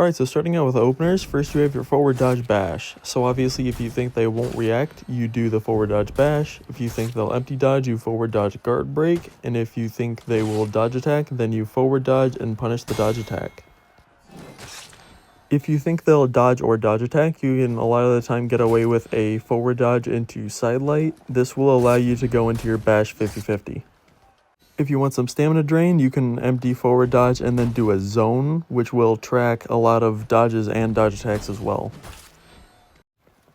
Alright, so starting out with openers, first you have your forward dodge bash. So obviously if you think they won't react, you do the forward dodge bash. If you think they'll empty dodge, you forward dodge guard break. And if you think they will dodge attack, then you forward dodge and punish the dodge attack. If you think they'll dodge or dodge attack, you can a lot of the time get away with a forward dodge into side light. This will allow you to go into your bash 50-50. If you want some stamina drain, you can empty forward dodge and then do a zone, which will track a lot of dodges and dodge attacks as well.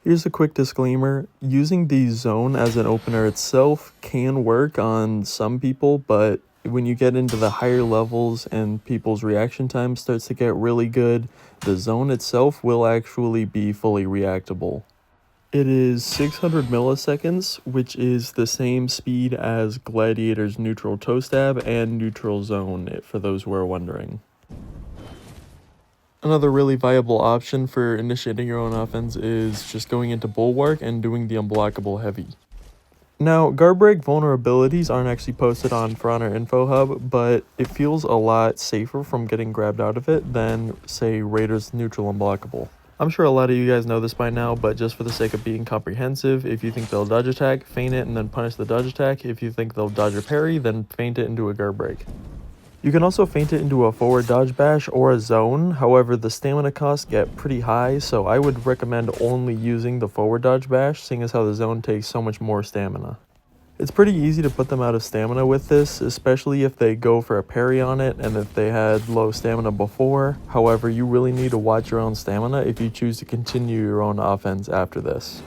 Here's a quick disclaimer, using the zone as an opener itself can work on some people, but when you get into the higher levels and people's reaction time starts to get really good, the zone itself will actually be fully reactable. It is 600 milliseconds, which is the same speed as Gladiator's neutral toe stab and neutral zone, for those who are wondering. Another really viable option for initiating your own offense is just going into Bulwark and doing the unblockable heavy. Now, guard break vulnerabilities aren't actually posted on For Honor Info Hub, but it feels a lot safer from getting grabbed out of it than, say, Raider's neutral unblockable. I'm sure a lot of you guys know this by now, but just for the sake of being comprehensive, if you think they'll dodge attack, feint it and then punish the dodge attack. If you think they'll dodge or parry, then feint it into a guard break. You can also feint it into a forward dodge bash or a zone, however the stamina costs get pretty high, so I would recommend only using the forward dodge bash, seeing as how the zone takes so much more stamina. It's pretty easy to put them out of stamina with this, especially if they go for a parry on it and if they had low stamina before. However, you really need to watch your own stamina if you choose to continue your own offense after this.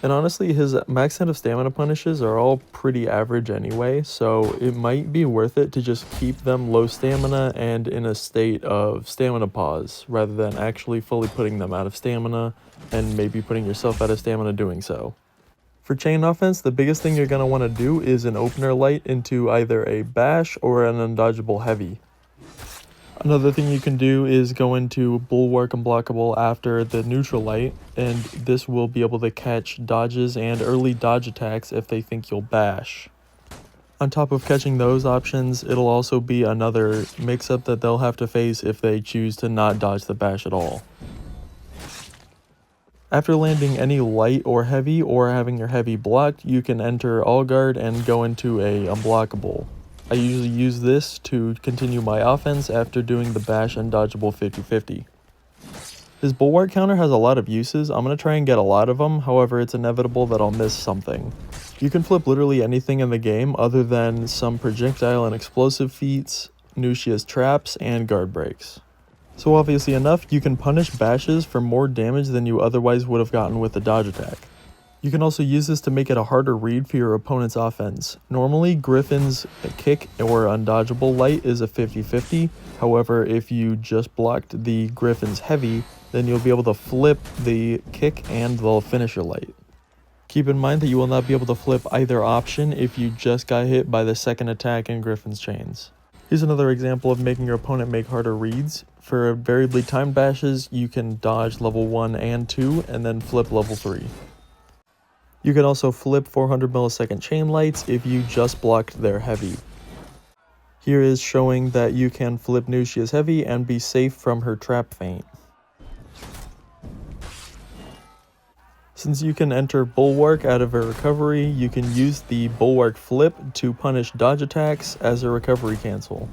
And honestly, his max set of stamina punishes are all pretty average anyway, so it might be worth it to just keep them low stamina and in a state of stamina pause, rather than actually fully putting them out of stamina and maybe putting yourself out of stamina doing so. For chain offense, the biggest thing you're going to want to do is an opener light into either a bash or an undodgeable heavy. Another thing you can do is go into Bulwark Unblockable after the neutral light, and this will be able to catch dodges and early dodge attacks if they think you'll bash. On top of catching those options, it'll also be another mix-up that they'll have to face if they choose to not dodge the bash at all. After landing any light or heavy or having your heavy blocked, you can enter all guard and go into a unblockable. I usually use this to continue my offense after doing the bash and dodgeable 50-50. His bulwark counter has a lot of uses. I'm going to try and get a lot of them, however it's inevitable that I'll miss something. You can flip literally anything in the game other than some projectile and explosive feats, Nucia's traps, and guard breaks. So obviously enough, you can punish bashes for more damage than you otherwise would have gotten with a dodge attack. You can also use this to make it a harder read for your opponent's offense. Normally, Griffin's kick or undodgeable light is a 50-50. However, if you just blocked the Griffin's heavy, then you'll be able to flip the kick and the finisher light. Keep in mind that you will not be able to flip either option if you just got hit by the second attack in Griffin's chains. Here's another example of making your opponent make harder reads. For variably timed bashes, you can dodge level 1 and 2 and then flip level 3. You can also flip 400 millisecond chain lights if you just blocked their heavy. Here is showing that you can flip Nucia's heavy and be safe from her trap feint. Since you can enter Bulwark out of a recovery, you can use the Bulwark flip to punish dodge attacks as a recovery cancel.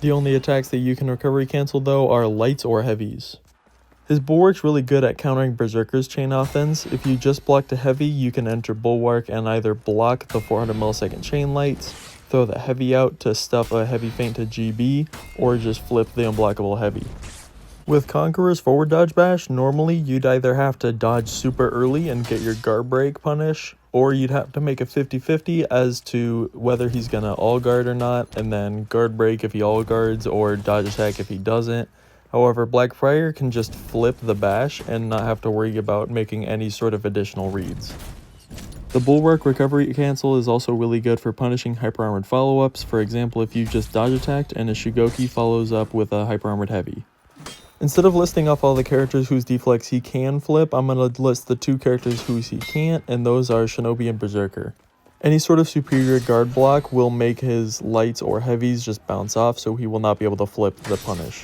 The only attacks that you can recovery cancel though are lights or heavies. His Bulwark's really good at countering Berserker's chain offense. If you just blocked a heavy, you can enter Bulwark and either block the 400 millisecond chain lights, throw the heavy out to stuff a heavy feint to GB, or just flip the unblockable heavy. With Conqueror's forward dodge bash, normally you'd either have to dodge super early and get your guard break punish, or you'd have to make a 50-50 as to whether he's gonna all guard or not, and then guard break if he all guards or dodge attack if he doesn't. However, Blackfriar can just flip the bash and not have to worry about making any sort of additional reads. The Bulwark recovery cancel is also really good for punishing hyper armored follow-ups. For example, if you just dodge attacked and a Shugoki follows up with a hyper armored heavy. Instead of listing off all the characters whose deflex he can flip, I'm going to list the two characters whose he can't, and those are Shinobi and Berserker. Any sort of superior guard block will make his lights or heavies just bounce off, so he will not be able to flip the punish.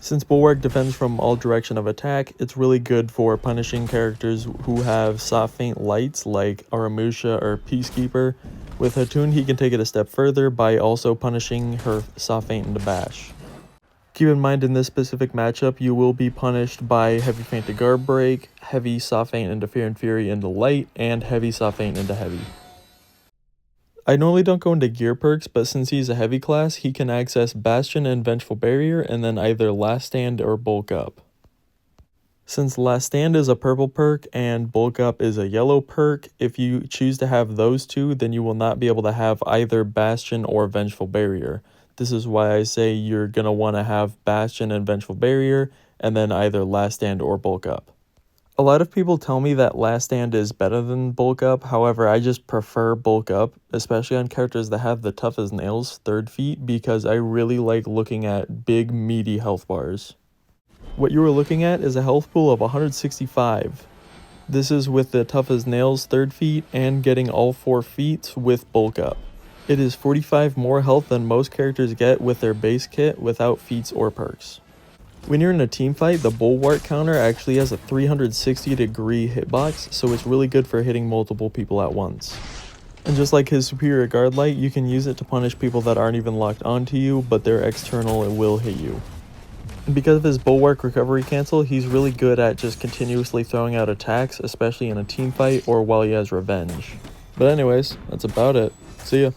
Since Bulwark defends from all direction of attack, it's really good for punishing characters who have soft feint lights like Aramusha or Peacekeeper. With Hatun, he can take it a step further by also punishing her soft feint into bash. Keep in mind in this specific matchup, you will be punished by heavy feint to guard break, heavy soft feint into fear and fury into light, and heavy soft feint into heavy. I normally don't go into gear perks, but since he's a heavy class, he can access Bastion and Vengeful Barrier, and then either Last Stand or Bulk Up. Since Last Stand is a purple perk and Bulk Up is a yellow perk, if you choose to have those two, then you will not be able to have either Bastion or Vengeful Barrier. This is why I say you're going to want to have Bastion and Vengeful Barrier, and then either Last Stand or Bulk Up. A lot of people tell me that Last Stand is better than Bulk Up, however I just prefer Bulk Up, especially on characters that have the Tough as Nails third feat, because I really like looking at big meaty health bars. What you are looking at is a health pool of 165. This is with the Tough as Nails third feat and getting all 4 feats with Bulk Up. It is 45 more health than most characters get with their base kit without feats or perks. When you're in a team fight, the Bullwark counter actually has a 360-degree hitbox, so it's really good for hitting multiple people at once. And just like his superior guard light, you can use it to punish people that aren't even locked onto you, but they're external and will hit you. And because of his Bulwark recovery cancel, he's really good at just continuously throwing out attacks, especially in a team fight or while he has revenge. But anyways, that's about it. See ya.